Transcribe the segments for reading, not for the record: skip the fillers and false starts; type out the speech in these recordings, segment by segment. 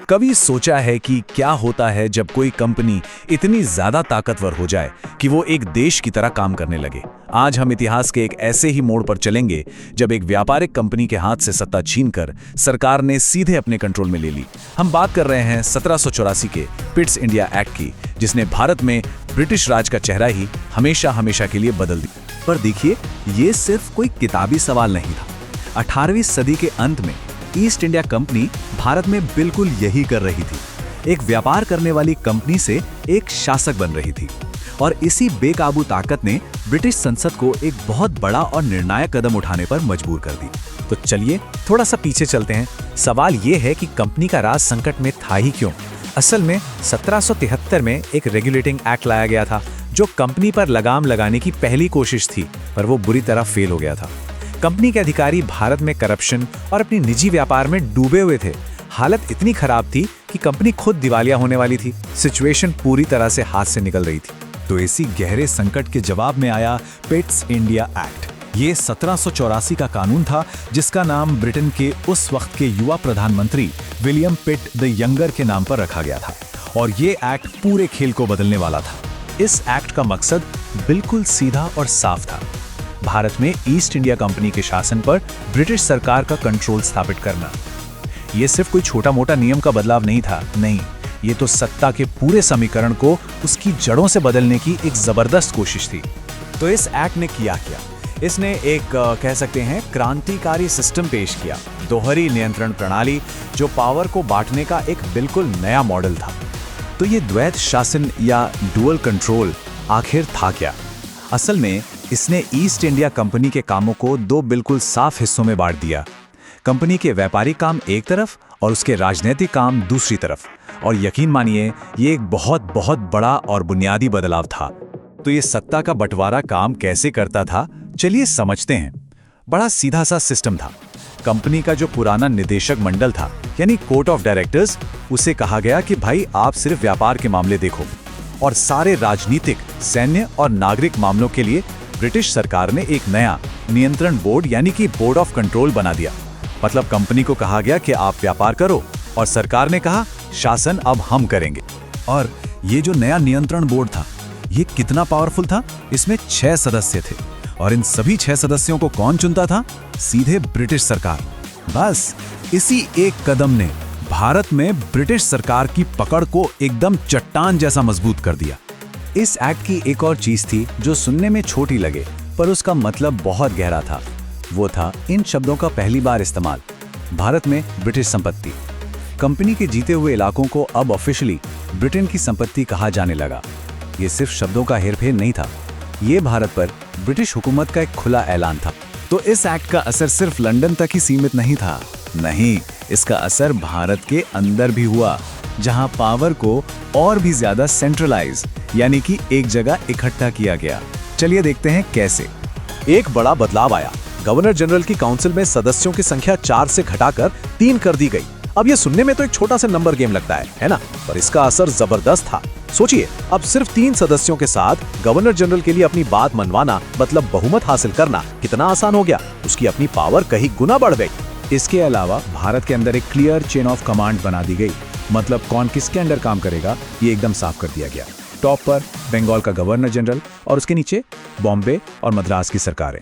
कभी सोचा है कि क्या होता है जब कोई कंपनी इतनी ज्यादा ताकतवर हो जाए कि वो एक देश की तरह काम करने लगे। आज हम इतिहास के एक ऐसे ही मोड़ पर चलेंगे जब एक व्यापारिक कंपनी के हाथ से सत्ता छीनकर सरकार ने सीधे अपने कंट्रोल में ले ली। हम बात कर रहे हैं 1784 के पिट्स इंडिया एक्ट की, जिसने भारत में ब्रिटिश राज का चेहरा ही हमेशा हमेशा के लिए बदल दिया। पर देखिए, ये सिर्फ कोई किताबी सवाल नहीं था। 18वीं सदी के अंत में ईस्ट इंडिया कंपनी भारत में बिल्कुल यही कर रही थी। एक व्यापार करने वाली कंपनी से एक शासक बन रही थी, और इसी बेकाबू ताकत ने ब्रिटिश संसद को एक बहुत बड़ा और निर्णायक कदम उठाने पर मजबूर कर दी। तो चलिए थोड़ा सा पीछे चलते हैं। सवाल ये है कि कंपनी का राज संकट में था ही क्यों। असल में 1773 में एक रेगुलेटिंग एक्ट लाया गया था, जो कंपनी पर लगाम लगाने की पहली कोशिश थी, पर वो बुरी तरह फेल हो गया था। कंपनी के अधिकारी भारत में करप्शन और अपनी निजी व्यापार में डूबे हुए थे। हालत इतनी खराब थी कि कंपनी खुद दिवालिया होने वाली थी। सिचुएशन पूरी तरह से हाथ से निकल रही थी। तो इसी गहरे संकट के जवाब में आया पिट्स इंडिया एक्ट। ये 1784 का कानून था, जिसका नाम ब्रिटेन के उस वक्त के युवा प्रधानमंत्री विलियम पिट द यंगर के नाम पर रखा गया था, और ये एक्ट पूरे खेल को बदलने वाला था। इस एक्ट का मकसद बिल्कुल सीधा और साफ था। भारत में ईस्ट इंडिया कंपनी के शासन पर ब्रिटिश सरकार का कंट्रोल स्थापित करना। यह सिर्फ कोई छोटा मोटा नियम का बदलाव नहीं था, नहीं, ये तो सत्ता के पूरे समीकरण को उसकी जड़ों से बदलने की एक जबरदस्त कोशिश थी। तो इस एक्ट ने किया क्या? इसने एक कह सकते हैं क्रांतिकारी सिस्टम पेश किया, दोहरी नियंत्रण प्रणाली, जो पावर को बांटने का एक बिल्कुल नया मॉडल था। तो ये द्वैत शासन या डुअल कंट्रोल आखिर था क्या? असल में इसने ईस्ट इंडिया कंपनी के कामों को दो बिल्कुल साफ हिस्सों में बांट दिया। कंपनी के व्यापारिक काम एक तरफ और उसके राजनीतिक काम दूसरी तरफ। और यकीन मानिए, ये एक बहुत बहुत बड़ा और बुनियादी बदलाव था। तो ये सत्ता का बंटवारा काम कैसे करता था, चलिए समझते हैं। बड़ा सीधा सा सिस्टम था। कंपनी का जो पुराना निदेशक मंडल था, यानी कोर्ट ऑफ डायरेक्टर्स, उसे कहा गया कि भाई आप सिर्फ व्यापार के मामले देखो, और सारे राजनीतिक, सैन्य और नागरिक मामलों के लिए ब्रिटिश सरकार ने एक नया नियंत्रण बोर्ड यानी कि बोर्ड ऑफ कंट्रोल बना दिया। मतलब कंपनी को कहा गया कि आप व्यापार करो, और सरकार ने कहा शासन अब हम करेंगे। और ये जो नया नियंत्रण बोर्ड था, ये कितना पावरफुल था। इसमें 6 सदस्य थे, और इन सभी 6 सदस्यों को कौन चुनता था? सीधे ब्रिटिश सरकार। बस इसी एक कदम ने भारत में ब्रिटिश सरकार की पकड़ को एकदम चट्टान जैसा मजबूत कर दिया। इस एक्ट की एक और चीज थी जो सुनने में छोटी लगे, पर उसका मतलब बहुत गहरा था। वो था इन शब्दों का पहली बार इस्तेमाल। भारत में ब्रिटिश संपत्ति। कंपनी के जीते हुए इलाकों को अब ऑफिशियली ब्रिटेन की संपत्ति कहा जाने लगा। ये सिर्फ शब्दों का हेरफेर नहीं था, ये भारत पर ब्रिटिश हुकूमत का एक खुला ऐलान था। तो इस एक्ट का असर सिर्फ लंदन तक ही सीमित नहीं था, नहीं, इसका असर भारत के अंदर भी हुआ, जहां पावर को और भी ज्यादा सेंट्रलाइज यानी कि एक जगह इकट्ठा किया गया। चलिए देखते हैं कैसे। एक बड़ा बदलाव आया। गवर्नर जनरल की काउंसिल में सदस्यों की संख्या 4 से घटाकर 3 कर दी गई। अब ये सुनने में तो एक छोटा सा नंबर गेम लगता है ना, पर इसका असर जबरदस्त था। सोचिए, अब सिर्फ 3 सदस्यों के साथ गवर्नर जनरल के लिए अपनी बात मनवाना, मतलब बहुमत हासिल करना, कितना आसान हो गया। उसकी अपनी पावर कहीं गुना बढ़ गई। इसके अलावा भारत के अंदर एक क्लियर चेन ऑफ कमांड बना दी गई। मतलब कौन किसके अंडर काम करेगा, ये एकदम साफ कर दिया गया। टॉप पर बंगाल का गवर्नर जनरल, और उसके नीचे बॉम्बे और मद्रास की सरकारें।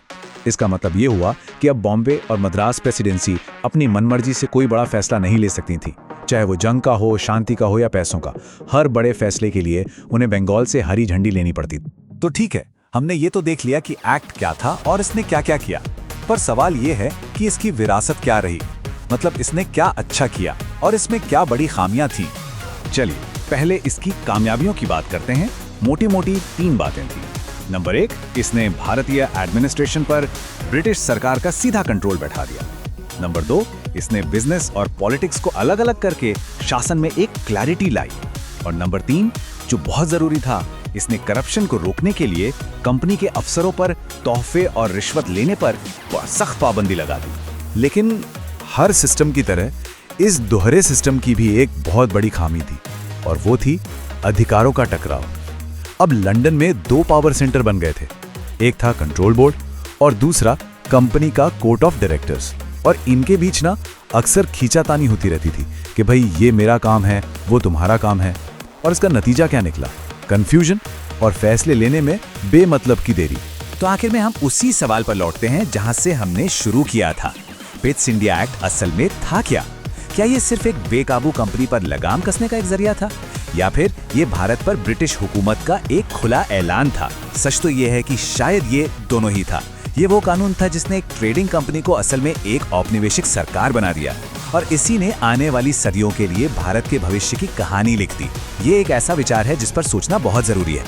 इसका मतलब ये हुआ कि अब बॉम्बे और मद्रास प्रेसिडेंसी अपनी मनमर्जी से कोई बड़ा फैसला नहीं ले सकती थी, चाहे वो जंग का हो, शांति का हो या पैसों का। हर बड़े फैसले के लिए उन्हें बंगाल से हरी झंडी लेनी पड़ती। तो ठीक है, हमने ये तो देख लिया कि एक्ट क्या था और इसने क्या क्या किया, पर सवाल ये है कि इसकी विरासत क्या रही। मतलब इसने क्या अच्छा किया और इसमें क्या बड़ी खामियां थी। चलिए पहले इसकी कामयाबियों की बात करते हैं। मोटी मोटी 3 बातें थी। नंबर 1, इसने भारतीय एडमिनिस्ट्रेशन पर ब्रिटिश सरकार का सीधा कंट्रोल बैठा दिया। नंबर 2, इसने बिजनेस और पॉलिटिक्स को अलग अलग करके शासन में एक क्लैरिटी लाई। और नंबर 3, जो बहुत जरूरी था, इसने करप्शन को रोकने के लिए कंपनी के अफसरों पर तोहफे और रिश्वत लेने पर सख्त पाबंदी लगा दी। लेकिन हर सिस्टम की तरह इस दोहरे सिस्टम की भी एक बहुत बड़ी खामी थी, और वो थी अधिकारों का टकराव। अब लंदन में 2 पावर सेंटर बन गए थे। एक था कंट्रोल बोर्ड और दूसरा कंपनी का कोर्ट ऑफ डायरेक्टर्स। और इनके बीच ना अक्सर खींचातानी होती रहती थी कि भाई ये मेरा काम है, वो तुम्हारा काम है। और इसका नतीजा क्या निकला? कंफ्यूजन और फैसले लेने में बेमतलब की देरी। तो आखिर में हम उसी सवाल पर लौटते हैं जहां से हमने शुरू किया था। पिट्स इंडिया एक्ट असल में था क्या? क्या ये सिर्फ एक बेकाबू कंपनी पर लगाम कसने का एक जरिया था, या फिर ये भारत पर ब्रिटिश हुकूमत का एक खुला ऐलान था? सच तो ये है कि शायद ये दोनों ही था। ये वो कानून था जिसने एक ट्रेडिंग कंपनी को असल में एक औपनिवेशिक सरकार बना दिया, और इसी ने आने वाली सदियों के लिए भारत के भविष्य की कहानी लिख दी। ये एक ऐसा विचार है जिस पर सोचना बहुत जरूरी है।